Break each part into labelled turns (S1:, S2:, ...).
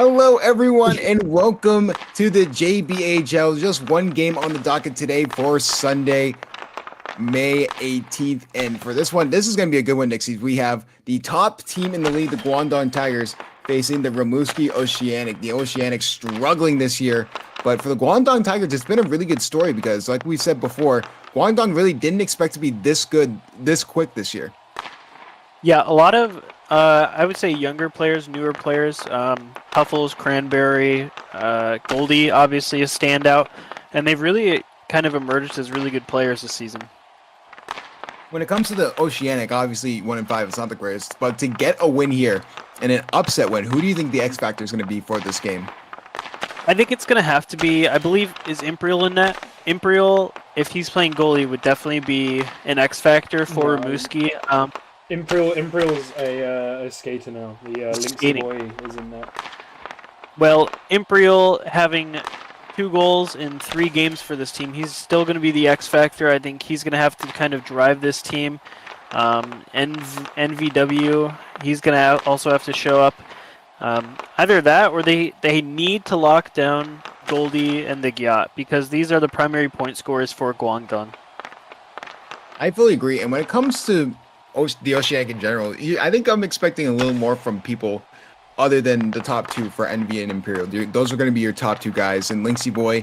S1: Hello, everyone, and welcome to the JBHL. Just one game on the docket today for Sunday, May 18th. And for this one, this is going to be a good one, Nixies. We have the top team in the league, the Guangdong Tigers, facing the Rimouski Oceanic. The Oceanic struggling this year. But for the Guangdong Tigers, it's been a really good story because, like we said before, Guangdong really didn't expect to be this good this quick this year.
S2: Yeah, a lot of, I would say, younger players, newer players. Huffles, Cranberry, Goldie, obviously a standout. And they've really kind of emerged as really good players this season.
S1: When it comes to the Oceanic, obviously 1-5, it's not the greatest. But to get a win here and an upset win, who do you think the X factor is going to be for this game?
S2: I think it's going to have to be, I believe, is Imperial in net? Imperial, if he's playing goalie, would definitely be an X factor for Rimouski.
S3: Imperial's a skater now. The Linksy boy is in that.
S2: Well, Imperial having 2 goals in 3 games for this team, he's still going to be the X factor. I think he's going to have to kind of drive this team. NVW, he's going to also have to show up. Either that or they need to lock down Goldie and the Gyat because these are the primary point scorers for Guangdong.
S1: I fully agree. And when it comes to the Oceanic in general, I think I'm expecting a little more from people other than the top 2 for NV and Imperial. Those are going to be your top 2 guys. And Linksy Boy,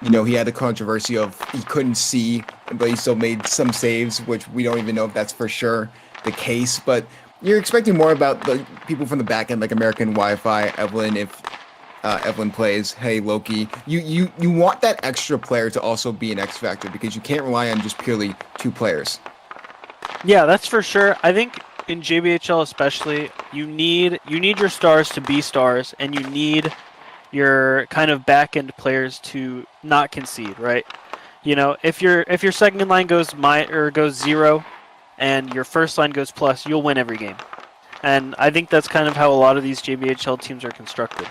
S1: you know, he had the controversy of he couldn't see, but he still made some saves, which we don't even know if that's for sure the case. But you're expecting more about the people from the back end, like American Wi-Fi, Evelyn, if Evelyn plays, hey, Loki. You want that extra player to also be an X factor because you can't rely on just purely 2 players.
S2: Yeah, that's for sure. I think in JBHL especially, you need your stars to be stars, and you need your kind of back end players to not concede, right? You know, if your second line goes 0 and your first line goes plus, you'll win every game. And I think that's kind of how a lot of these JBHL teams are constructed.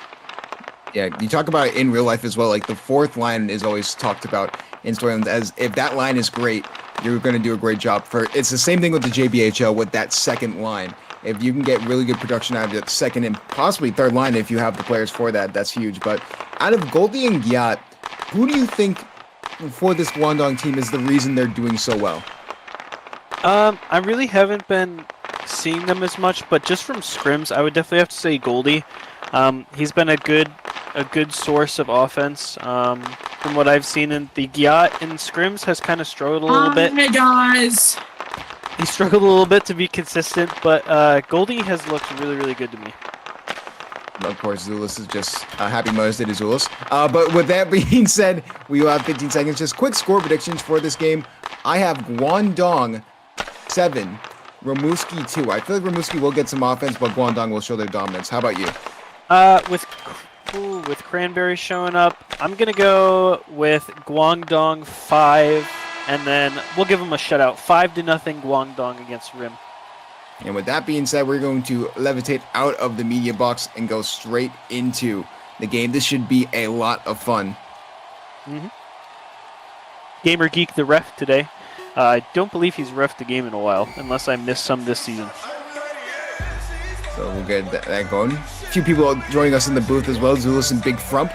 S1: Yeah, you talk about it in real life as well. Like the 4th line is always talked about in storylines as if that line is great, you're going to do a great job. It's the same thing with the JBHL with that second line. If you can get really good production out of the second and possibly third line, if you have the players for that, that's huge. But out of Goldie and Gyat, who do you think for this Guangdong team is the reason they're doing so well?
S2: I really haven't been seeing them as much, but just from scrims, I would definitely have to say Goldie. He's been a good source of offense. From what I've seen, in the Gyat in scrims has kind of struggled a little bit.
S4: Hey guys!
S2: He struggled a little bit to be consistent, but Goldie has looked really, really good to me.
S1: Of course, Zulus is just happy Mother's Day to Zulus. But with that being said, we will have 15 seconds. Just quick score predictions for this game. I have Guangdong 7, Rimouski 2. I feel like Rimouski will get some offense, but Guangdong will show their dominance. How about you?
S2: With Cranberry showing up, I'm going to go with Guangdong 5, and then we'll give them a shutout. 5-0 Guangdong against Rim.
S1: And with that being said, we're going to levitate out of the media box and go straight into the game. This should be a lot of fun.
S2: Mm-hmm. Gamer Geek, the ref today. I don't believe he's refed the game in a while, unless I missed some this season.
S1: So we'll get that going. A few people joining us in the booth as well. Zulus and Big Frump.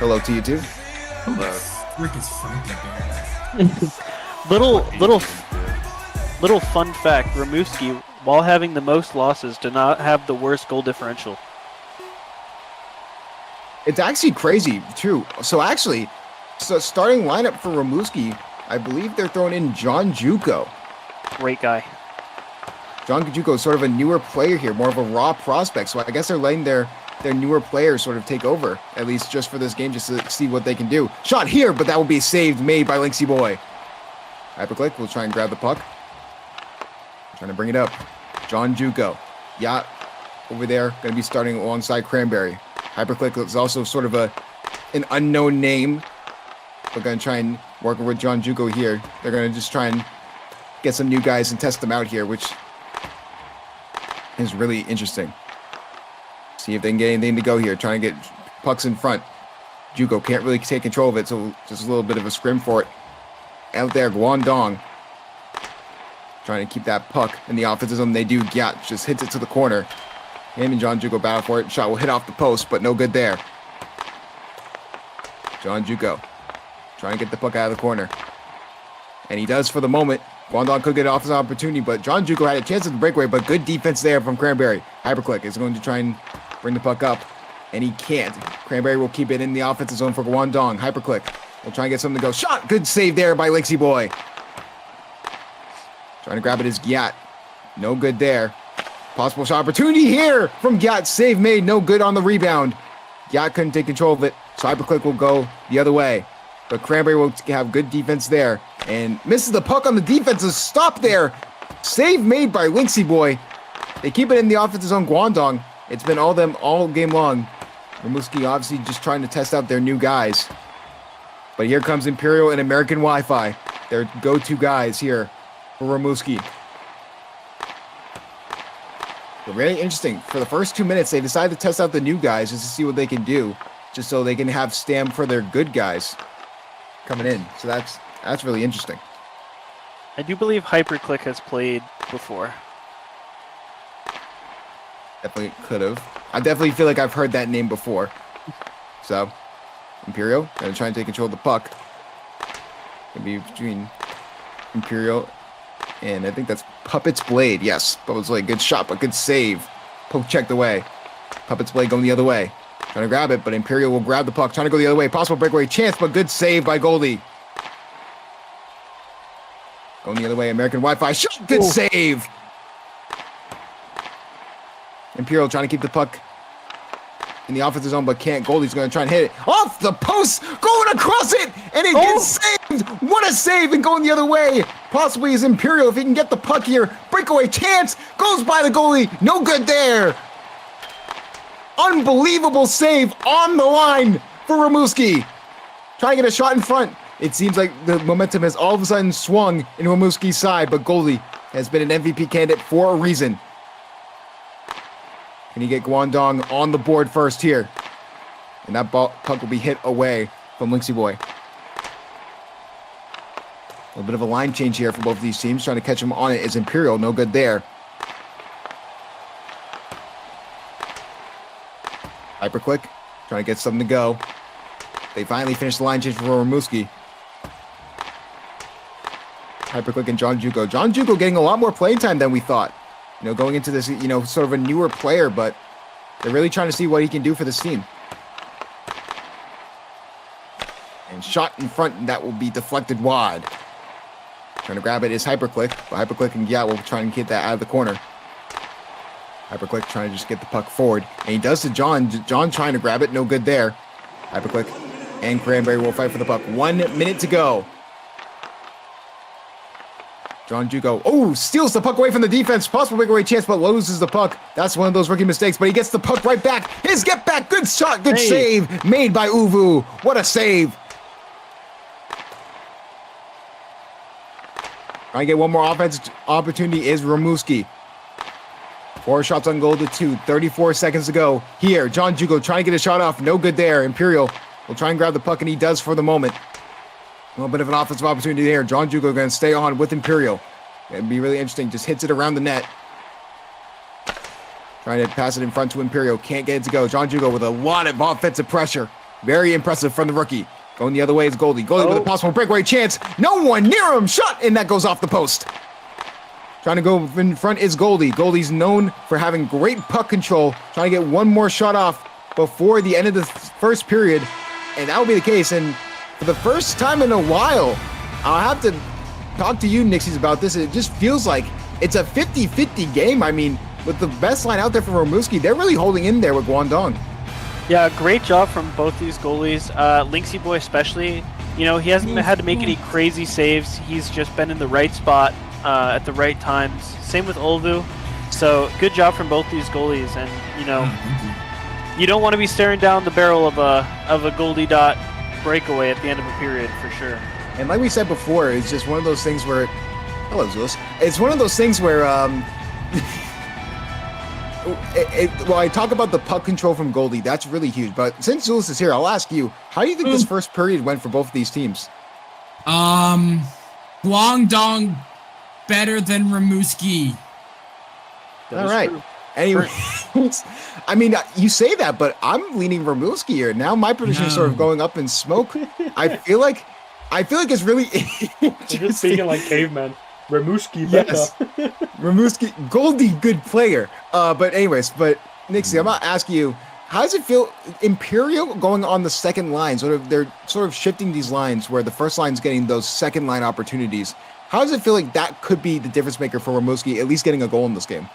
S1: Hello to you too.
S4: Who the frick is Frump?
S2: Little fun fact: Rimouski, while having the most losses, did not have the worst goal differential.
S1: It's actually crazy too. So starting lineup for Rimouski, I believe they're throwing in John Juco.
S2: Great guy.
S1: John Juco is sort of a newer player here, more of a raw prospect. So I guess they're letting their newer players sort of take over, at least just for this game, just to see what they can do. Shot here, but that will be saved, made by Linksy Boy. Hyperclick will try and grab the puck. Trying to bring it up. John Juco. Yacht over there, going to be starting alongside Cranberry. Hyperclick is also sort of an unknown name. We're going to try and work with John Juco here. They're going to just try and get some new guys and test them out here, which is really interesting. See if they can get anything to go here. Trying to get pucks in front. Juco can't really take control of it, so just a little bit of a scrim for it. Out there, Guangdong trying to keep that puck in the offensive zone. They do. Gyat just hits it to the corner. Him and John Jugo battle for it. Shot will hit off the post, but no good there. John Jugo trying to get the puck out of the corner. And he does for the moment. Guangdong could get off his opportunity, but John Jugo had a chance at the breakaway, but good defense there from Cranberry. Hyperclick is going to try and bring the puck up, and he can't. Cranberry will keep it in the offensive zone for Guangdong. Hyperclick will try and get something to go. Shot! Good save there by Lixie Boy. Trying to grab it is Gyat. No good there. Possible shot opportunity here from Gyat. Save made. No good on the rebound. Gyat couldn't take control of it, so Hyperclick will go the other way. But Cranberry will have good defense there and misses the puck on the defensive stop there. Save made by Lixie Boy. They keep it in the offensive zone. Guangdong. It's been all them all game long. Rimouski obviously just trying to test out their new guys. But here comes Imperial and American Wi-Fi. Their go-to guys here for Rimouski. But very interesting. For the first 2 minutes, they decided to test out the new guys just to see what they can do, just so they can have stam for their good guys coming in. So that's really interesting.
S2: I do believe Hyperclick has played before.
S1: Definitely could have. I definitely feel like I've heard that name before. So, Imperial gonna try and take control of the puck. Gonna be between Imperial and I think that's Puppet's Blade. Yes, Puppet's Blade. Good shot, but good save. Poke checked away. Puppet's Blade going the other way. Trying to grab it, but Imperial will grab the puck. Trying to go the other way. Possible breakaway chance, but good save by Goldie. Going the other way. American Wi-Fi. Shot. Good save. Imperial trying to keep the puck in the offensive zone, but can't. Goldie's going to try and hit it off the post, going across it, and it gets saved. What a save, and going the other way. Possibly is Imperial if he can get the puck here. Breakaway chance, goes by the goalie. No good there. Unbelievable save on the line for Rimouski. Trying to get a shot in front. It seems like the momentum has all of a sudden swung in Rimouski's side, but Goldie has been an MVP candidate for a reason. Can he get Guangdong on the board first here? And that puck will be hit away from Lixie Boy. A little bit of a line change here for both of these teams. Trying to catch him on it is Imperial. No good there. Hyperclick. Trying to get something to go. They finally finish the line change for Rimouski. Hyperclick and John Jugo. John Jugo getting a lot more playing time than we thought. You know, going into this, you know, sort of a newer player, but they're really trying to see what he can do for this team. And shot in front, and that will be deflected wide. Trying to grab it is Hyperclick, but Hyperclick and Gyat will try and get that out of the corner. Hyperclick trying to just get the puck forward, and he does to John. John trying to grab it, no good there. Hyperclick and Cranberry will fight for the puck. 1 minute to go. John Jugo, steals the puck away from the defense. Possible breakaway chance, but loses the puck. That's one of those rookie mistakes, but he gets the puck right back. His get back, good shot, good save made by Uvu. What a save. Trying to get one more offense opportunity is Rimouski. 4 shots on goal to 2, 34 seconds to go. Here, John Jugo trying to get a shot off, no good there. Imperial will try and grab the puck, and he does for the moment. A little bit of an offensive opportunity there. John Jugo going to stay on with Imperial. It'd be really interesting. Just hits it around the net. Trying to pass it in front to Imperial. Can't get it to go. John Jugo with a lot of offensive pressure. Very impressive from the rookie. Going the other way is Goldie. Goldie with a possible breakaway chance. No one near him. Shot, and that goes off the post. Trying to go in front is Goldie. Goldie's known for having great puck control. Trying to get one more shot off before the end of the first period. And that will be the case. And for the first time in a while, I'll have to talk to you, Nixies, about this. It just feels like it's a 50-50 game. I mean, with the best line out there for Rimouski, they're really holding in there with Guangdong.
S2: Yeah, great job from both these goalies. Lixie Boy especially, you know, he hasn't had to make any crazy saves. He's just been in the right spot at the right times. Same with Olvu. So good job from both these goalies. And, you know, you don't want to be staring down the barrel of a Goldie dot breakaway at the end of a period for sure.
S1: And like we said before, it's just one of those things where, hello Zulus, it's one of those things where well, I talk about the puck control from Goldie, that's really huge, but since Zulus is here, I'll ask you, how do you think this first period went for both of these teams?
S4: Guangdong better than Rimouski.
S1: All right. Anyway, I mean, you say that, but I'm leaning Vermulski here. Now my prediction is sort of
S4: No.
S1: going up in smoke. I feel like it's really
S3: You're just speaking like caveman. Remushki
S1: Yes.
S3: better.
S1: Vermulski, Goldie, good player. But Nixie, I'm not asking you. How does it feel? Imperial going on the second line, they're sort of shifting these lines where the first line's getting those second line opportunities. How does it feel like that could be the difference maker for Rimouski, at least getting a goal in this game?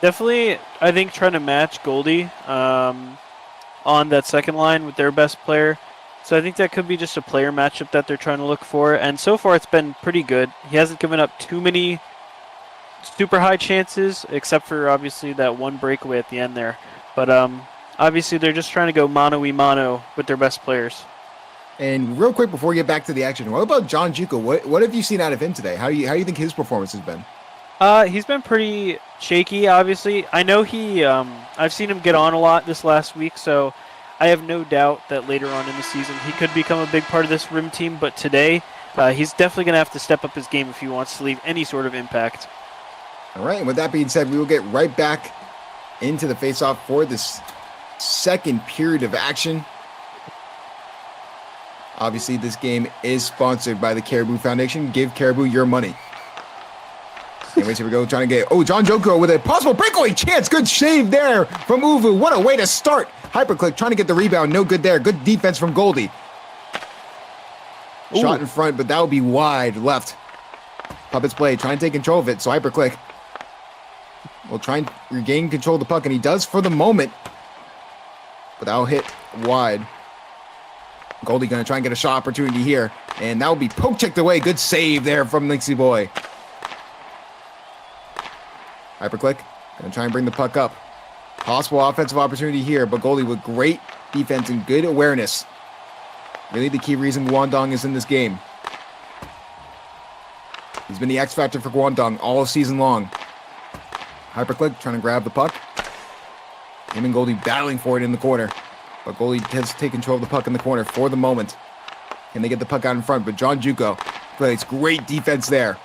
S2: Definitely, I think trying to match Goldie on that second line with their best player. So I think that could be just a player matchup that they're trying to look for. And so far, it's been pretty good. He hasn't given up too many super high chances, except for obviously that one breakaway at the end there. But obviously, they're just trying to go mano-y-mano with their best players.
S1: And real quick before we get back to the action, what about John Juco? What have you seen out of him today? How do you think his performance has been?
S2: He's been pretty shaky, obviously. I know I've seen him get on a lot this last week, so I have no doubt that later on in the season he could become a big part of this Rim team. But today, he's definitely going to have to step up his game if he wants to leave any sort of impact.
S1: All right, and with that being said, we will get right back into the face-off for this second period of action. Obviously, this game is sponsored by the Caribou Foundation. Give Caribou your money. Anyways, here we go, trying to get... Oh, John Joko with a possible breakaway chance. Good save there from Uvu. What a way to start. Hyperclick trying to get the rebound. No good there. Good defense from Goldie. Shot in front, but that will be wide left. Puppet's play, trying to take control of it. So Hyperclick will try and regain control of the puck, and he does for the moment. But that'll hit wide. Goldie going to try and get a shot opportunity here. And that will be poke checked away. Good save there from Lynxy Boy. Hyperclick. Going to try and bring the puck up. Possible offensive opportunity here, but Goldie with great defense and good awareness. Really the key reason Guangdong is in this game. He's been the X factor for Guangdong all season long. Hyperclick trying to grab the puck. Him and Goldie battling for it in the corner. But Goldie has to take control of the puck in the corner for the moment. Can they get the puck out in front? But John Juco plays great defense there.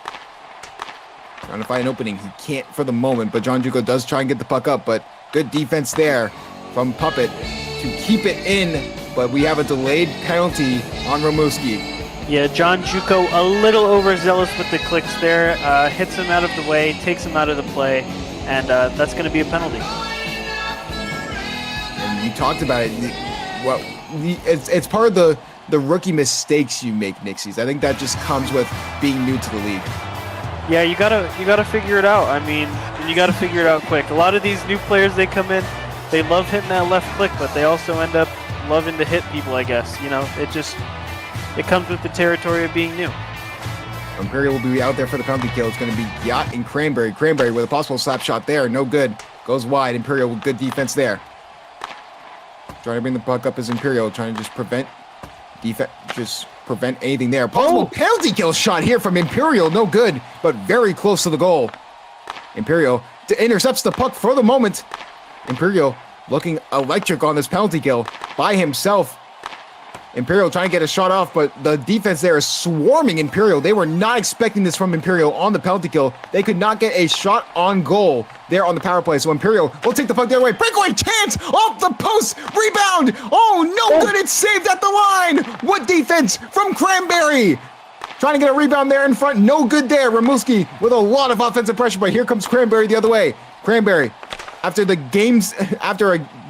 S1: Trying to find an opening. He can't for the moment, but John Juco does try and get the puck up. But good defense there from Puppet to keep it in. But we have a delayed penalty on Romuski.
S2: Yeah, John Juco a little overzealous with the clicks there. Hits him out of the way, takes him out of the play, and that's going to be a penalty.
S1: And you talked about it. Well, it's part of the rookie mistakes you make, Nixies. I think that just comes with being new to the league.
S2: Yeah, you gotta figure it out. I mean, you gotta figure it out quick. A lot of these new players, they come in, they love hitting that left click, but they also end up loving to hit people, I guess. You know, it comes with the territory of being new.
S1: Imperial will be out there for the penalty kill. It's going to be Yacht and Cranberry. Cranberry with a possible slap shot there. No good. Goes wide. Imperial with good defense there. Trying to bring the puck up as Imperial, trying to just prevent anything there. Possible penalty kill shot here from Imperial. No good, but very close to the goal. Imperial intercepts the puck for the moment. Imperial looking electric on this penalty kill by himself. Imperial trying to get a shot off, but the defense there is swarming Imperial. They were not expecting this from Imperial on the penalty kill. They could not get a shot on goal there on the power play. So Imperial will take the puck the other way. Breakaway chance off the post. Rebound. Oh, no good. It's saved at the line. What defense from Cranberry. Trying to get a rebound there in front. No good there. Ramuski with a lot of offensive pressure, but here comes Cranberry the other way. Cranberry, after a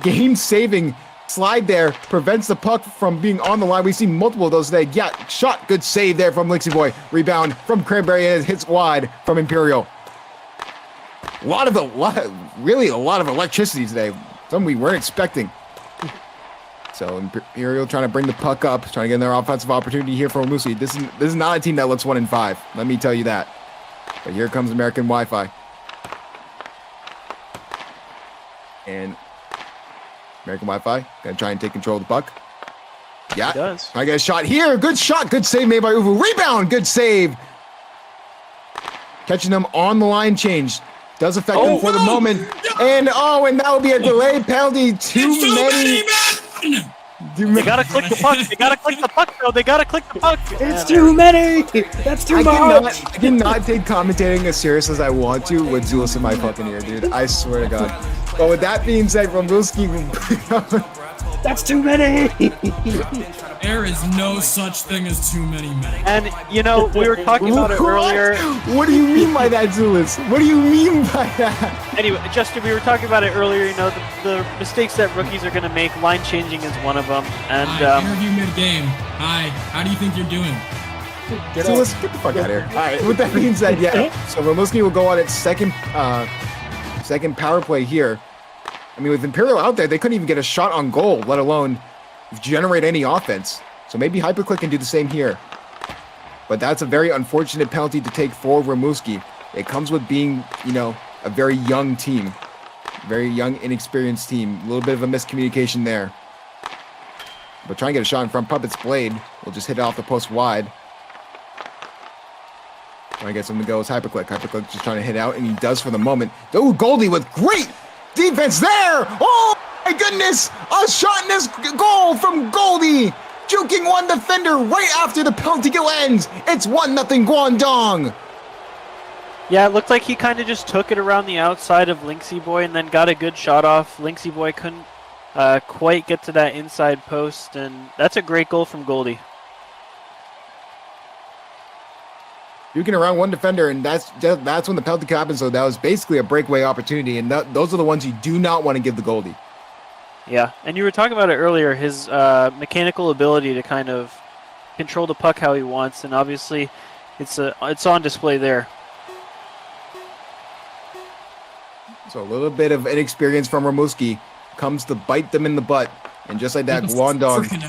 S1: game-saving slide there, prevents the puck from being on the line. We've seen multiple of those today. Yeah, shot. Good save there from Lixie Boy. Rebound from Cranberry and it hits wide from Imperial. Really a lot of electricity today. Something we weren't expecting. So Imperial trying to bring the puck up, trying to get another offensive opportunity here for Musi. This is not a team that looks 1-5. Let me tell you that. But here comes American Wi-Fi. And American Wi-Fi gonna try and take control of the puck. Yeah,
S2: He does.
S1: I get a shot here. Good shot. Good save made by Uvu. Rebound. Good save. Catching them on the line change. Does affect them for the moment. And that will be a delayed penalty. Too many.
S2: They gotta click the puck. They gotta click the puck, bro. They gotta click the puck.
S3: It's too many. That's too much.
S1: I cannot take commentating as serious as I want to with Zulus in my fucking ear, dude. I swear to God. But with that being said, Rumbuski
S3: That's too many.
S4: There is no such thing as too many men.
S2: And you know, we were talking about it earlier.
S1: What do you mean by that, Zulus? What do you mean by that?
S2: Anyway, Justin, we were talking about it earlier. You know, the mistakes that rookies are going to make. Line changing is one of them. And
S4: Interview mid-game. Hi, how do you think you're doing?
S1: Zulus, get the fuck out of here. All right. With that being said, yeah. So Rumbuski will go on its second power play here. I mean, with Imperial out there, they couldn't even get a shot on goal, let alone generate any offense. So maybe Hyperclick can do the same here. But that's a very unfortunate penalty to take for Rumbuski. It comes with being, you know, a very young team. Very young, inexperienced team. A little bit of a miscommunication there. But trying to get a shot in front. Puppet's Blade will just hit it off the post wide. Trying to get something to go is Hyperclick. Hyperclick just trying to hit out, and he does for the moment. Oh, Goldie with great defense there! Oh my goodness! A shot in this goal from Goldie! Juking one defender right after the penalty kill ends! It's 1-0 Guangdong!
S2: yeah, it looked like he kind of just took it around the outside of Linksy Boy and then got a good shot off. Linksy Boy couldn't quite get to that inside post, and that's a great goal from Goldie.
S1: Juking around one defender, and that's when the penalty kill happened, so that was basically a breakaway opportunity, and those are the ones you do not want to give the Goldie.
S2: Yeah, and you were talking about it earlier, his mechanical ability to kind of control the puck how he wants, and obviously it's on display there.
S1: So a little bit of inexperience from Rumbuski comes to bite them in the butt, and just like that, Guangdong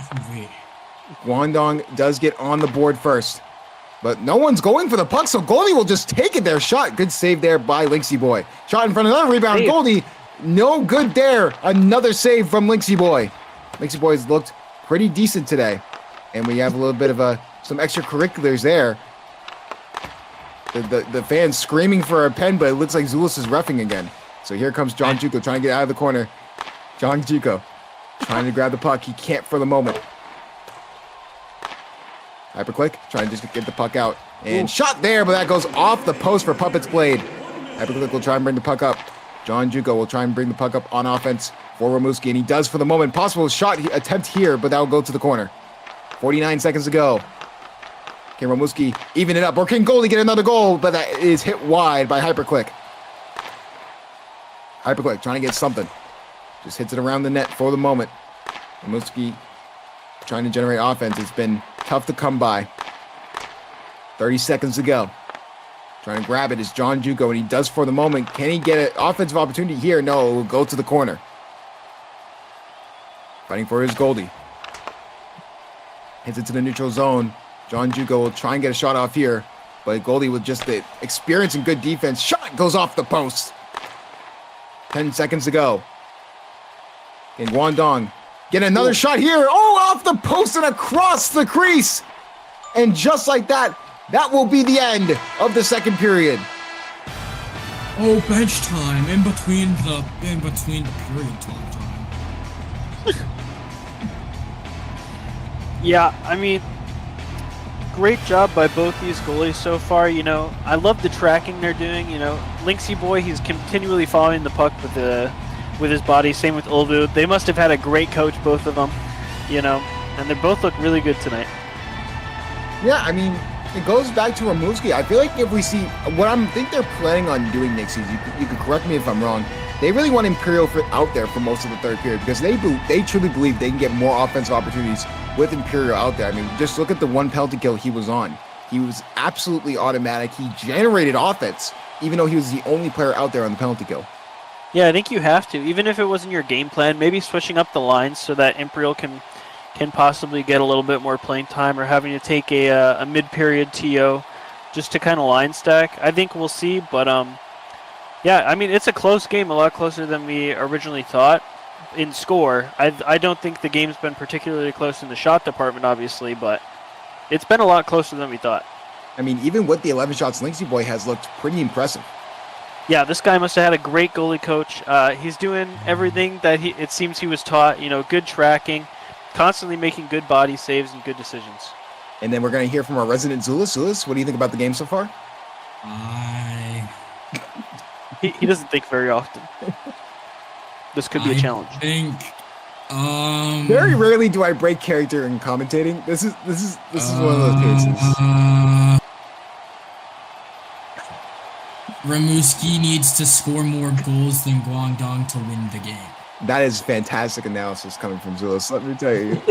S1: does get on the board first. But no one's going for the puck, so Goldie will just take it there. Shot. Good save there by Linksy Boy. Shot in front of another rebound.
S2: Save.
S1: Goldie, no good there. Another save from Linksy Boy. Linksy Boy's looked pretty decent today. And we have a little bit of some extracurriculars there. The fans screaming for a pen, but it looks like Zulus is reffing again. So here comes John Juco trying to get out of the corner. John Juco trying to grab the puck. He can't for the moment. Hyperclick, trying to just get the puck out. And shot there, but that goes off the post for Puppet's Blade. Hyperclick will try and bring the puck up. John Juco will try and bring the puck up on offense for Rumbuski, and he does for the moment. Possible shot attempt here, but that will go to the corner. 49 seconds to go. Can Rumbuski even it up, or can Goldie get another goal? But that is hit wide by Hyperclick. Hyperclick trying to get something. Just hits it around the net for the moment. Rumbuski trying to generate offense. It's been tough to come by. 30 seconds to go. Trying to grab it is John Juco, and he does for the moment. Can he get an offensive opportunity here? No, it will go to the corner. Fighting for his Goldie. Hits it to the neutral zone. John Juco will try and get a shot off here, but Goldie with just the experience and good defense. Shot goes off the post. 10 seconds to go. And Guangdong get another shot here. Oh, off the post and across the crease. And just like that, that will be the end of the second period.
S4: Oh, bench time in between the period time.
S2: Yeah, I mean, great job by both these goalies so far. You know, I love the tracking they're doing. You know, Linksy Boy, he's continually following the puck with his body. Same with Ulvu. They must have had a great coach, both of them. You know, and they both look really good tonight.
S1: Yeah, I mean, it goes back to Rumbuski. I feel like if we see what I think they're planning on doing next season, you could correct me if I'm wrong. They really want Imperial out there for most of the third period because they truly believe they can get more offensive opportunities with Imperial out there. I mean, just look at the one penalty kill he was on. He was absolutely automatic. He generated offense, even though he was the only player out there on the penalty kill.
S2: Yeah, I think you have to. Even if it wasn't your game plan, maybe switching up the lines so that Imperial can possibly get a little bit more playing time, or having to take a mid-period TO just to kind of line stack. I think we'll see, but yeah, I mean, it's a close game, a lot closer than we originally thought in score. I don't think the game's been particularly close in the shot department, obviously, but it's been a lot closer than we thought.
S1: I mean, even with the 11 shots, Linksy Boy has looked pretty impressive.
S2: Yeah, this guy must have had a great goalie coach. He's doing everything that it seems he was taught. You know, good tracking, constantly making good body saves and good decisions.
S1: And then we're going to hear from our resident Zulus. Zulus, what do you think about the game so far?
S2: He doesn't think very often. This could be a challenge.
S4: I think.
S1: Very rarely do I break character in commentating. This is one of those cases.
S4: Ramuski needs to score more goals than Guangdong to win the game.
S1: That is fantastic analysis coming from Zulus. Let me tell you.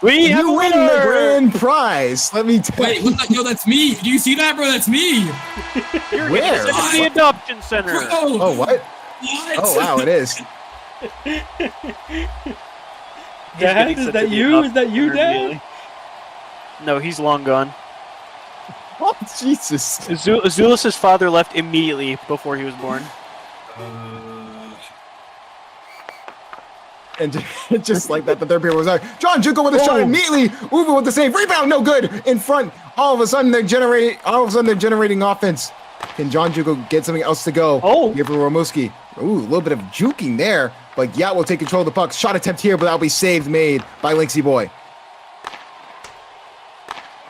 S2: We have a
S1: You win the
S2: winner!
S1: grand prize. Let me tell
S4: Wait,
S1: you.
S4: what the, yo, that's me. Do you see that, bro? That's me.
S2: You're
S1: Where?
S2: gonna send it to the adoption center.
S4: Bro,
S1: Oh, what?
S4: what?
S1: Oh, wow, it is.
S3: Dad, is that you? Is that you, Dad?
S2: No, he's long gone.
S1: Oh, Jesus.
S2: Azulus's father left immediately before he was born.
S1: And just like that, the third period was like, John Juko with a shot immediately. Uva with the save. Rebound, no good. In front. All of a sudden, they're generating offense. Can John Juko get something else to go?
S2: Oh.
S1: Here for Romuski. Ooh, a little bit of juking there. But Yat will take control of the puck. Shot attempt here, but that'll be saved, made by Linksy Boy.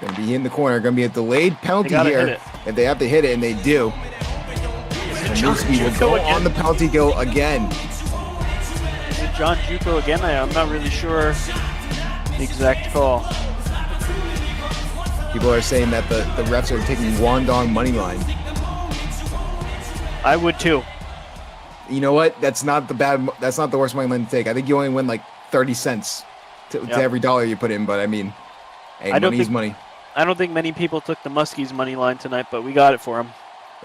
S1: Gonna be in the corner. Gonna be a delayed penalty here. If they have to hit it, and they do. Romuski will go on the penalty kill again.
S2: Is it John Juko again? I'm not really sure the exact call.
S1: People are saying that the refs are taking Guangdong money line.
S2: I would too.
S1: You know what? That's not the worst money line to take. I think you only win like 30 cents to every dollar you put in. But I mean, hey, money's money.
S2: I don't think many people took the Muskies money line tonight, but we got it for them.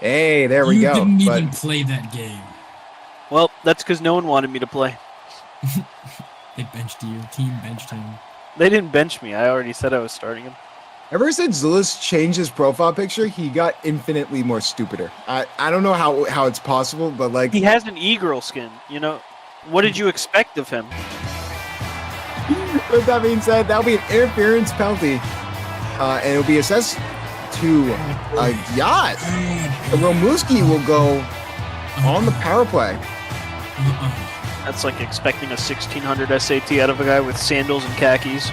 S1: Hey, there we go.
S4: You didn't even play that game.
S2: Well, that's because no one wanted me to play.
S4: They benched you. Team benched him.
S2: They didn't bench me. I already said I was starting him.
S1: Ever since Zulus changed his profile picture, he got infinitely more stupider. I don't know how it's possible, but like
S2: He has an e-girl skin. You know, what did you expect of him?
S1: With that being said, that'll be an interference penalty, and it'll be assessed to a Yacht. Romuski will go on the power play.
S2: That's like expecting a 1600 SAT out of a guy with sandals and khakis.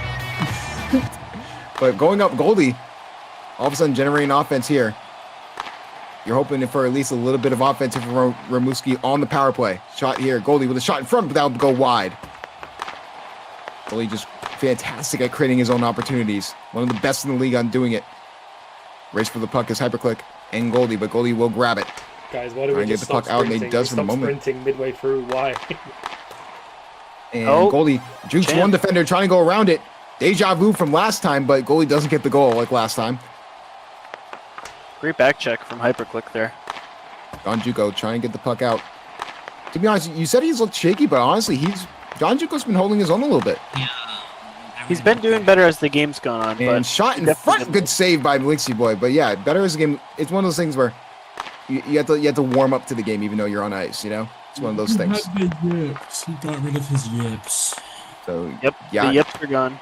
S1: But going up Goldie, all of a sudden generating offense here. You're hoping for at least a little bit of offense for Ramuski on the power play. Shot here, Goldie with a shot in front, but that'll go wide. Goldie just fantastic at creating his own opportunities. One of the best in the league on doing it. Race for the puck is Hyperclick and Goldie, but Goldie will grab it.
S3: Guys, why do we
S1: Trying to
S3: just
S1: get the puck out, and he does for the moment.
S3: sprinting midway through? Why?
S1: And Goldie jukes one defender trying to go around it. Deja vu from last time, but goalie doesn't get the goal like last time.
S2: Great back check from Hyperclick there.
S1: John Juko trying to get the puck out. To be honest, you said he's looked shaky, but honestly, John Juko's been holding his own a little bit.
S4: Yeah.
S2: He's been doing better as the game's gone on.
S1: And
S2: but
S1: shot in front, good save by Linksy Boy. But yeah, better as the game. It's one of those things where you have to warm up to the game even though you're on ice. You know, it's one of those things.
S4: He got rid of his yips.
S1: So
S2: the yips are gone.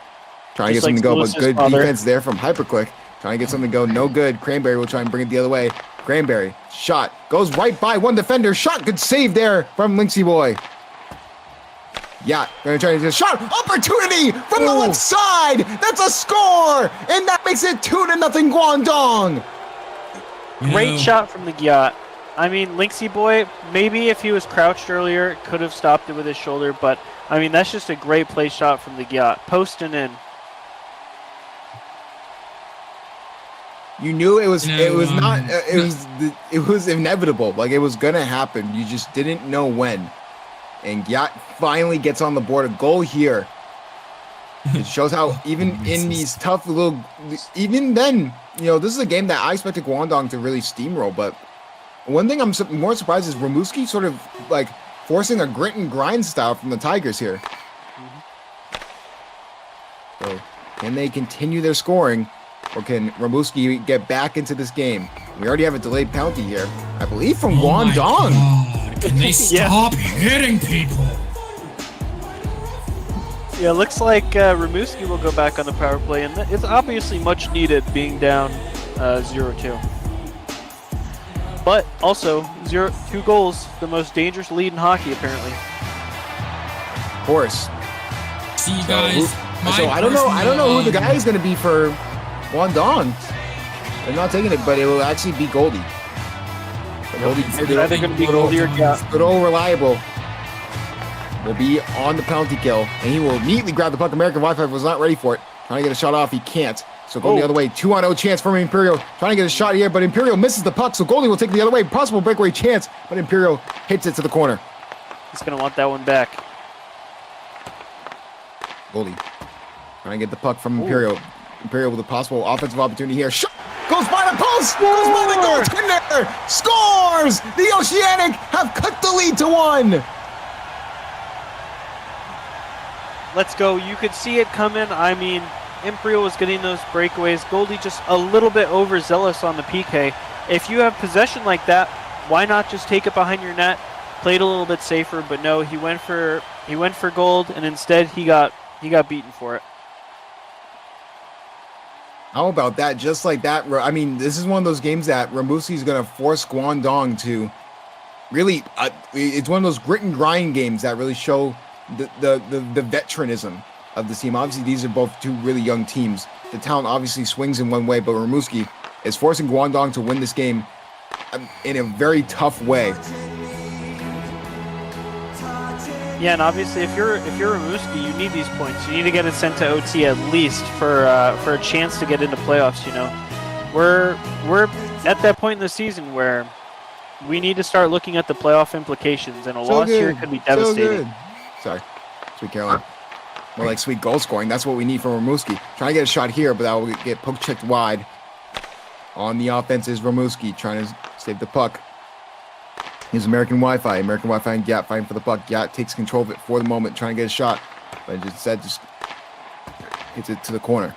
S1: Trying to get
S2: Just
S1: something to go, but
S2: Lewis's
S1: good
S2: father.
S1: defense there from Hyperclick. Trying to get something to go, no good. Cranberry will try and bring it the other way. Cranberry, shot, goes right by one defender. Shot, good save there from Linksy Boy. Yeah, gonna try to shot, opportunity from the left side. That's a score, and that makes it 2-0 Guangdong.
S2: Great shot from the Gyat. I mean, Linksy Boy, maybe if he was crouched earlier, could have stopped it with his shoulder, but I mean, that's just a great play shot from the Gyat. Post and in.
S1: You knew it was inevitable. Like it was gonna happen. You just didn't know when. And Gyat finally gets on the board. A goal here. It shows how even in these tough even then, you know, this is a game that I expected Guangdong to really steamroll. But one thing I'm more surprised is Ramuski sort of like forcing a grit and grind style from the Tigers here. So can they continue their scoring? Or can Ramuski get back into this game? We already have a delayed penalty here, I believe, from Guangdong.
S4: Can they stop hitting people?
S2: Yeah, looks like Ramuski will go back on the power play, and it's obviously much needed being down 0-2. But also, 2 goals, the most dangerous lead in hockey, apparently.
S1: Of course.
S4: See you guys.
S1: So I don't know who the guy is going to be for Guangdong. They're not taking it, but it will actually be Goldie.
S2: It's either going to be Goldie or Gyat.
S1: Good old reliable. will be on the penalty kill, and he will immediately grab the puck. American Wi-Fi was not ready for it. Trying to get a shot off, he can't. So going the other way, 2-on-0 chance from Imperial. Trying to get a shot here, but Imperial misses the puck, so Goldie will take the other way. Possible breakaway chance, but Imperial hits it to the corner.
S2: He's going to want that one back.
S1: Goldie trying to get the puck from Imperial. Imperial with a possible offensive opportunity here. Shot goes by the post, goes by the goaltender, scores! The Oceanic have cut the lead to 1.
S2: Let's go. You could see it coming. I mean, Imperial was getting those breakaways. Goldie just a little bit overzealous on the PK. If you have possession like that, why not just take it behind your net? Played a little bit safer, but no, he went for gold, and instead he got beaten for it.
S1: How about that? Just like that. I mean, this is one of those games that Rimouski's going to force Guangdong to really. It's one of those grit and grind games that really show the veteranism of the team. Obviously, these are both two really young teams. The talent obviously swings in one way, but Rimouski is forcing Guangdong to win this game in a very tough way.
S2: Yeah, and obviously, if you're Rimouski, you need these points. You need to get it sent to OT at least for a chance to get into playoffs. You know, we're at that point in the season where we need to start looking at the playoff implications, and a loss here could be devastating.
S1: Sorry, Sweet Caroline. More like sweet goal scoring. That's what we need from Rimouski. Trying to get a shot here, but that will get poke checked wide. On the offense is Rimouski trying to save the puck. Here's American Wi-Fi. American Wi-Fi and Gat fighting for the puck. Gat takes control of it for the moment, trying to get a shot. But instead just hits it to the corner.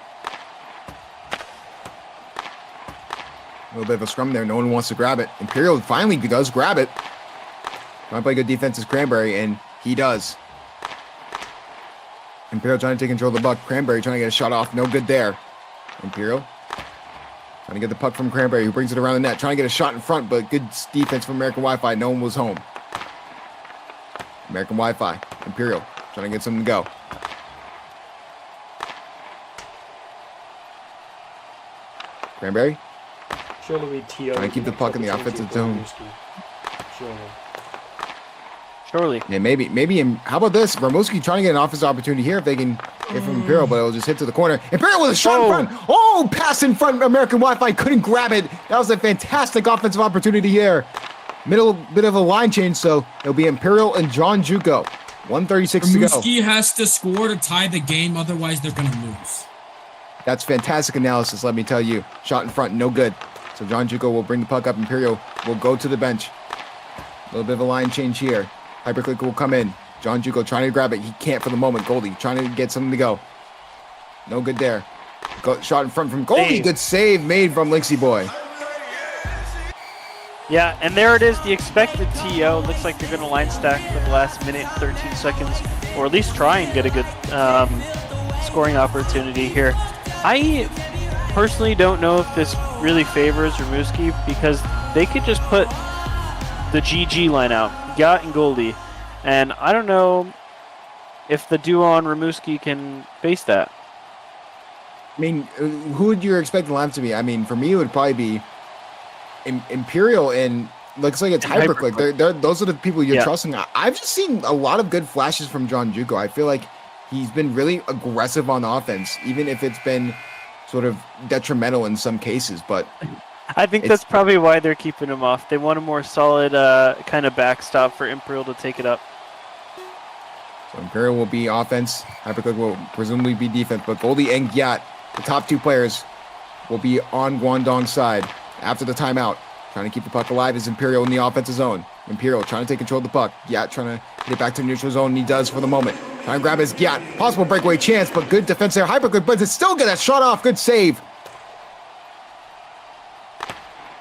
S1: A little bit of a scrum there. No one wants to grab it. Imperial finally does grab it. Trying to play good defense is Cranberry, and he does. Imperial trying to take control of the puck. Cranberry trying to get a shot off. No good there. Imperial trying to get the puck from Cranberry, who brings it around the net. Trying to get a shot in front, but good defense from American Wi-Fi. No one was home. American Wi-Fi. Imperial trying to get something to go. Cranberry
S3: Surely we TO.
S1: trying to keep the puck in the offensive zone.
S2: Surely.
S1: Yeah, maybe. How about this? Rimouski trying to get an offensive opportunity here if they can get from Imperial, but it'll just hit to the corner. Imperial with a shot in front. Oh, pass in front. American Wi-Fi couldn't grab it. That was a fantastic offensive opportunity here. Middle bit of a line change, so it'll be Imperial and John Juco. 1:36 to go.
S4: Rimouski has to score to tie the game, otherwise they're going to lose.
S1: That's fantastic analysis, let me tell you. Shot in front, no good. So John Juco will bring the puck up. Imperial will go to the bench. A little bit of a line change here. Hyperclick will come in. John Juco trying to grab it. He can't for the moment. Goldie trying to get something to go. No good there. Shot in front from Goldie. Good save made from Lixie Boy.
S2: Yeah, and there it is, the expected TO. Looks like they're going to line stack for the last minute, 13 seconds, or at least try and get a good scoring opportunity here. I personally don't know if this really favors Rimouski because they could just put the GG line out. Gat and Goldie, and I don't know if the duo on Rimouski can face that.
S1: I mean, who would you expect the lineup to be? I mean, for me, it would probably be Imperial, and looks like it's Hyperclick. Those are the people you're trusting. I've just seen a lot of good flashes from John Juco. I feel like he's been really aggressive on offense, even if it's been sort of detrimental in some cases, but
S2: I think that's probably why they're keeping him off. They want a more solid kind of backstop for Imperial to take it up.
S1: So Imperial will be offense. Hyperclick will presumably be defense. But Goldie and Gyat, the top two players, will be on Guangdong's side after the timeout. Trying to keep the puck alive is Imperial in the offensive zone. Imperial trying to take control of the puck. Gyat trying to get back to the neutral zone, and he does for the moment. Trying to grab his Gyat. Possible breakaway chance, but good defense there. Hyperclick, but it's still good. That shot off. Good save.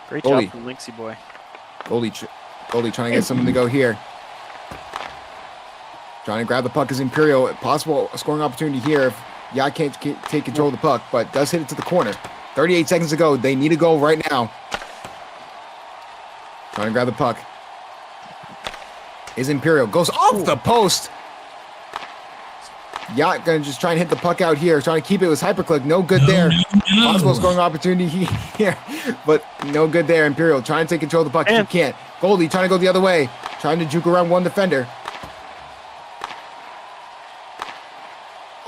S2: Great job from Lixie Boy.
S1: Goldie trying to get something to go here. Trying to grab the puck is Imperial. Possible scoring opportunity here if Yak can't take control of the puck, but does hit it to the corner. 38 seconds to go. They need a goal right now. Trying to grab the puck is Imperial. Goes off the post. Yacht gonna just try and hit the puck out here. Trying to keep it with Hyperclick. No good there.
S4: No.
S1: Possible scoring opportunity here, but no good there. Imperial trying to take control of the puck. He can't. Goldie trying to go the other way. Trying to juke around one defender.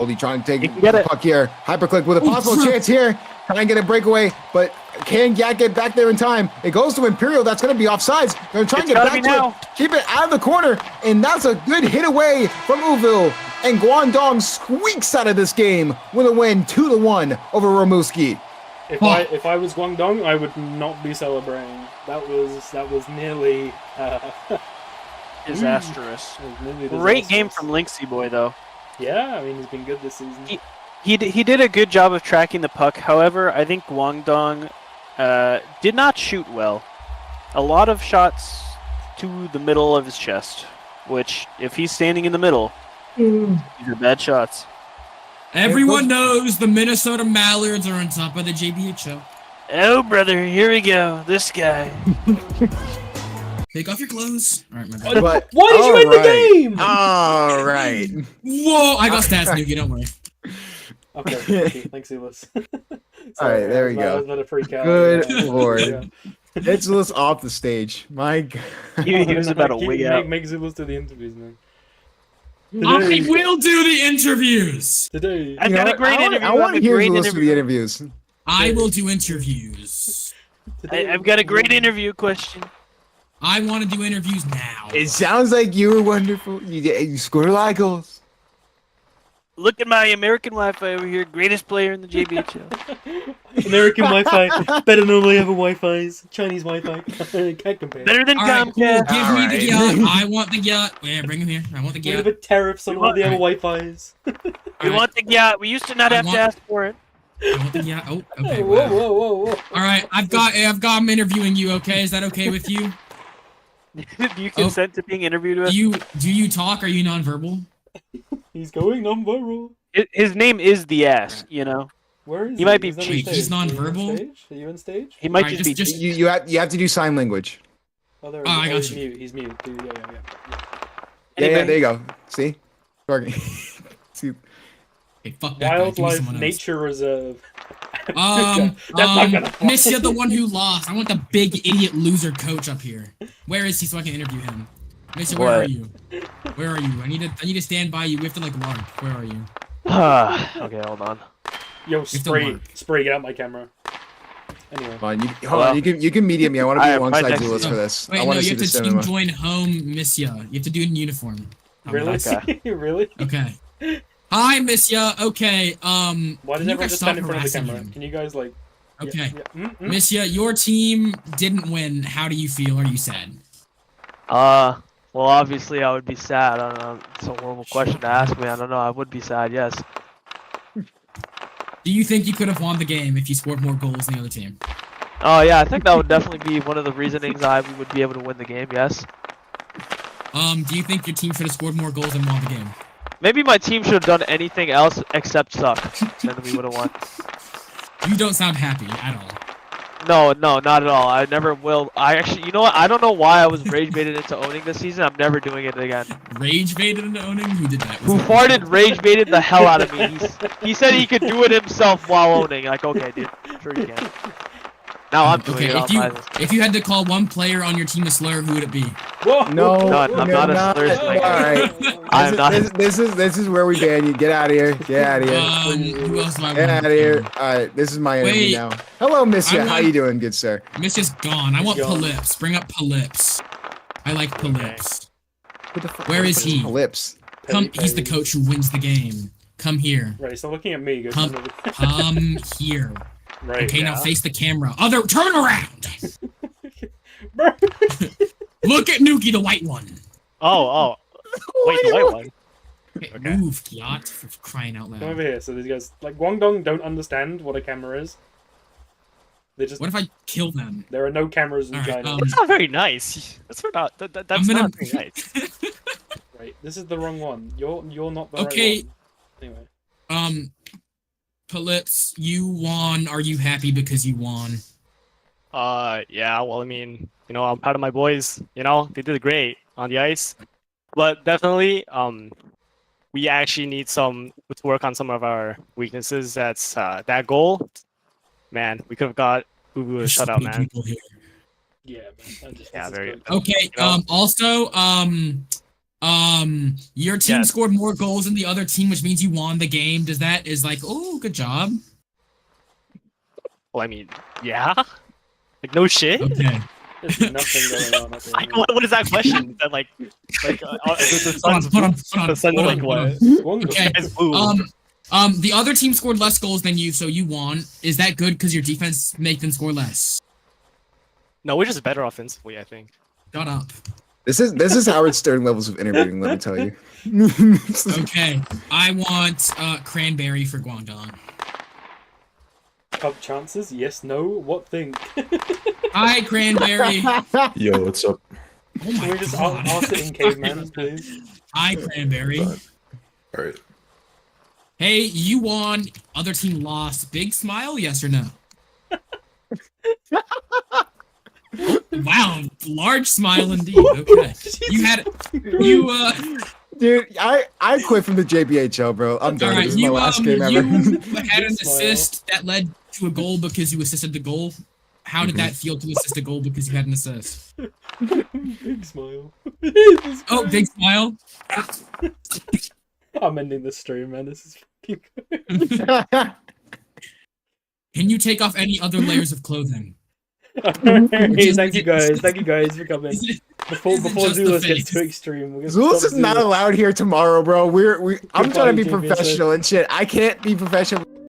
S1: Oldie trying to take
S2: He can get
S1: the
S2: it.
S1: puck here. Hyperclick with a possible chance here. Trying to get a breakaway, but can Yak get back there in time? It goes to Imperial. That's going to be offsides. Going to try and
S2: It's
S1: get
S2: gotta
S1: back
S2: be
S1: to
S2: now.
S1: it. Keep it out of the corner, and that's a good hit away from Uville. And Guangdong squeaks out of this game with a win 2-1 over Rimouski.
S3: If I was Guangdong, I would not be celebrating. That was nearly
S2: Disastrous.
S3: nearly
S2: Great game
S3: disastrous.
S2: from Lynxy Boy, though.
S3: Yeah, I mean he's been good this season.
S2: He did a good job of tracking the puck. However, I think Guangdong did not shoot well. A lot of shots to the middle of his chest, which, if he's standing in the middle, these are bad shots.
S4: Everyone knows the Minnesota Mallards are on top of the JBHL.
S2: Oh, brother, here we go. This guy.
S4: Take off your clothes. All right, my bad.
S1: But,
S3: Why did you end the game?
S1: All right.
S4: Whoa, I got stats, Nuki, don't worry.
S3: Okay, thanks, Elis.
S1: All right, there we go.
S3: I was about to freak out.
S1: Good
S3: Yeah.
S1: lord.
S3: Yeah.
S1: It's Zulus off the stage. My God.
S2: He was about to wig out.
S3: Make Zulus do the interviews, man.
S4: I will do the interviews.
S3: Today.
S2: I've got a great interview.
S1: I want to hear
S2: great
S1: Zulus do the interviews.
S4: I will do interviews.
S2: I've got a great interview question.
S4: I want to do interviews now.
S1: It sounds like you were wonderful. You scored a lot of goals.
S2: Look at my American Wi-Fi over here. Greatest player in the JBHL.
S3: American Wi-Fi, better than all my other Wi-Fis. Chinese Wi-Fi, can't compare.
S2: Better than
S4: All right, cool.
S2: Comcast.
S4: Give me the
S1: Alright.
S4: yacht. I want the yacht. Yeah, bring him here. I want the
S3: Look at
S4: yacht.
S3: the tariffs on all the other Wi-Fis.
S2: We
S4: Alright,
S2: want the yacht. We used to not
S4: I
S2: have
S4: want-
S2: to ask for it.
S4: I want the yacht. Oh, okay.
S3: Whoa,
S4: Wow.
S3: whoa, whoa, whoa.
S4: All right, I'm interviewing you. Okay, is that okay with you?
S2: Do you consent to being interviewed with?
S4: Do you talk? Are you nonverbal?
S3: He's going non-viral.
S2: His name is the ass. You know.
S3: Where is
S2: He might be
S3: He's on
S2: cheap.
S3: stage.
S4: He's nonverbal?
S3: Are you on stage? Are you on stage?
S2: He might
S4: Alright,
S2: just be.
S4: just-
S1: You have to do sign language.
S3: Oh, there
S4: Oh, I got
S3: he's
S4: you.
S3: mute. He's mute. Yeah.
S1: Yeah, there you go. See? Working. See?
S4: Okay, fuck that guy. Give me
S3: Wildlife
S4: someone else.
S3: Nature Reserve. That's not gonna fly.
S4: Missia, the one who lost. I want the big idiot loser coach up here. Where is he so I can interview him? Missia, where
S2: What?
S4: are you? Where are you? I need to stand by you. We have to like lark. Where are you?
S2: Okay, hold on.
S3: Yo,
S4: to
S3: spray,
S4: work.
S3: spray, get out my camera. Anyway.
S1: Hold on. Hold on. You can medium me. I want to be
S2: Alright,
S1: alongside
S2: right next to
S1: Zulus
S2: you.
S1: for this.
S4: Wait,
S1: I
S4: no,
S1: want
S4: you
S1: see
S4: have
S1: the
S4: to team
S1: cinema.
S4: join home, Missia. You have to do it in uniform.
S3: Really?
S2: Okay.
S3: Really?
S4: Okay. Hi, Missia. Okay.
S3: Why
S4: can
S3: does
S4: you
S3: everyone
S4: guys
S3: just
S4: stop
S3: stand in front of the
S4: harassing
S3: camera?
S4: him?
S3: Can you guys, like...
S4: Okay.
S3: Mm-mm.
S4: Missia, your team didn't win. How do you feel? Are you sad?
S5: Well, obviously I would be sad. I don't know. It's a horrible question to ask me. I don't know. I would be sad, yes.
S4: Do you think you could have won the game if you scored more goals than the other team?
S5: Oh, yeah, I think that would definitely be one of the reasonings we would be able to win the game, yes.
S4: Do you think your team should have scored more goals and won the game?
S5: Maybe my team should have done anything else except suck, and we would have won.
S4: You don't sound happy at all.
S5: No, not at all. I never will. I actually, you know what? I don't know why I was rage baited into owning this season. I'm never doing it again.
S4: Rage baited into owning? Who did that?
S5: Who farted rage baited the hell out of me? He said he could do it himself while owning. Like, okay, dude, sure you can. Now I'm doing
S4: Okay,
S5: it on my.
S4: if you had to call one player on your team a slur, who would it be?
S3: Whoa!
S1: No,
S5: None. I'm not a slur
S1: All
S5: slinger.
S1: right.
S5: I'm not.
S1: This is where we ban you. Get out of here. Get out of here.
S4: Who else do I
S1: Get
S4: want?
S1: out of here. All right. This is my interview
S4: Wait.
S1: now. Hello, Missia.
S4: I
S1: How
S4: want-
S1: you doing, good sir?
S4: Missy's gone. I want
S3: gone.
S4: Polyps. Bring up Polyps. I like Polyps.
S1: What the fuck?
S4: Where is he?
S1: Lips.
S4: Come, he's the coach who wins the game. Come here.
S3: Right, stop looking at me. Go
S4: Come,
S3: to the-
S4: come here.
S3: Right,
S4: Okay, now
S3: yeah.
S4: face the camera. Turn around.
S3: Bro.
S4: Look at Nuki, the white one.
S5: Oh. Wait, the white one.
S4: Okay. Move, yacht, for crying out
S3: Come
S4: loud.
S3: over here. So these guys, like Guangdong, don't understand what a camera is. They just
S4: What if I kill them?
S3: there are no cameras in
S4: All right,
S3: China.
S5: That's not very nice. That's not. That's
S4: I'm gonna-
S5: not very nice.
S3: Right, this is the wrong one. You're not the
S4: Okay.
S3: right one. Anyway,
S4: Polyps, you won. Are you happy because you won?
S6: Yeah, well, I mean, I'm proud of my boys. They did great on the ice. But definitely, we actually need to work on some of our weaknesses. That's that goal. Man, we could have got Ubu a
S4: There's so
S6: shutout,
S4: many
S6: man.
S4: people here.
S3: yeah, man.
S6: Yeah, very-
S4: Okay.
S6: You know?
S4: Also, Your team
S6: Yes.
S4: scored more goals than the other team, which means you won the game. Is like, oh, good job.
S6: Well, I mean, yeah. Like no shit.
S4: Okay.
S3: There's nothing going on at the
S6: Like
S3: moment.
S6: what is that question? Is that like the
S4: Hold on,
S6: Suns?
S4: hold on,
S6: The Suns
S4: hold on,
S6: like
S4: hold on.
S6: what?
S3: One goal.
S4: Okay.
S6: Guys, boo.
S4: The other team scored less goals than you, so you won. Is that good because your defense make them score less?
S6: No, we're just better offensively, I think.
S4: Shut up.
S1: This is Howard Stern levels of interviewing. Let me tell you.
S4: Okay. I want Cranberry for Guangdong.
S3: Cup chances? Yes, no, what think?
S4: Hi, Cranberry.
S7: Yo, what's up?
S4: Oh my
S3: Can we just
S4: god.
S3: ask it in caveman, please?
S4: Hi, Cranberry.
S7: Alright.
S4: Hey, you won. Other team lost. Big smile, yes or no? Wow, large smile indeed. Okay.
S1: Dude, I quit from the JBHL, bro. I'm done.
S4: Alright,
S1: This is my last game ever.
S4: you had an
S3: Smile.
S4: assist that led to a goal because you assisted the goal. How did that feel to assist a goal because you had an assist?
S3: Big smile.
S4: Oh, big smile.
S3: I'm ending the stream, man. This is fucking good.
S4: Can you take off any other layers of clothing?
S3: Hey, thank you guys for coming.
S4: Is it
S3: Before
S4: just the
S3: Zulus gets
S4: face?
S3: too extreme, we're gonna
S1: Zulus
S3: stop
S1: is not
S3: Zulus.
S1: allowed here tomorrow, bro. I'm trying to be
S3: Goodbye, JBHL.
S1: professional and shit. I can't be professional.